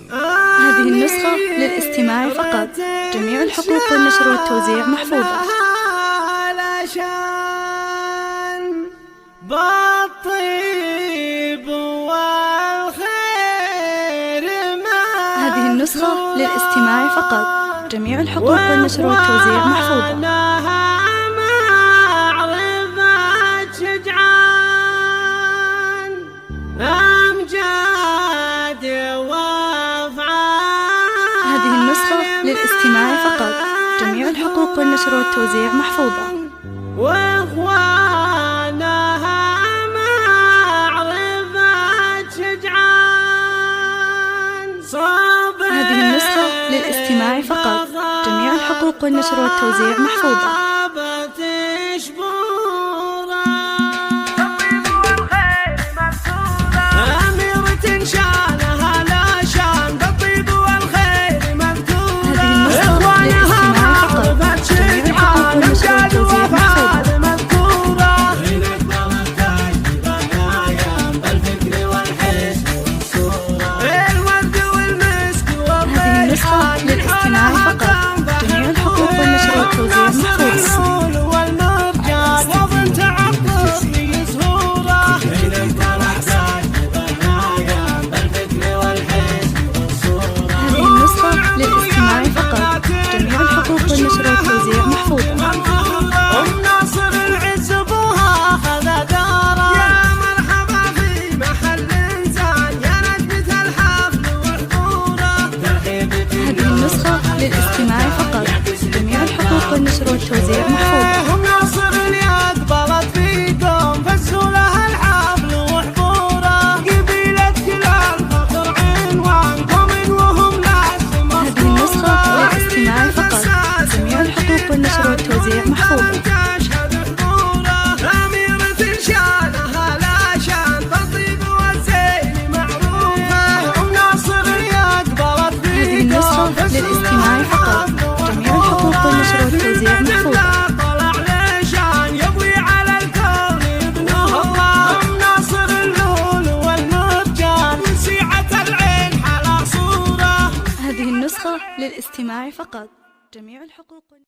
هذه النسخة للاستماع فقط. جميع الحقوق والنشر والتوزيع محفوظة. علشان بالطيب والخير ما هذه النسخة للاستماع فقط. جميع الحقوق والنشر والتوزيع محفوظة. هذه النسخة للاستماع فقط. جميع الحقوق والنشر والتوزيع محفوظة. واخوانها معرفة شجعان. هذه النسخة للاستماع فقط. جميع الحقوق والنشر والتوزيع محفوظة. للاستماع فقط. جميع الحقوق والنشر والتوزيع محفوظة. هذه النسخة للاستماع فقط. جميع الحقوق والنشر والتوزيع محفوظة. للاستماع فقط. جميع الحقوق والنشر والتوزيع محفوظة. هم ناصر اليد بلد فيكم فزوا لها الحفل وحضوره. قبيلة كلال فخر عنوانكم وهم ناس. هذه النسخة للاستماع فقط. جميع الحقوق والنشر والتوزيع محفوظة. للاستماع فقط. جميع الحقوق والنشر والتوزيع محفوظة. هذه النسخة للاستماع فقط. جميع الحقوق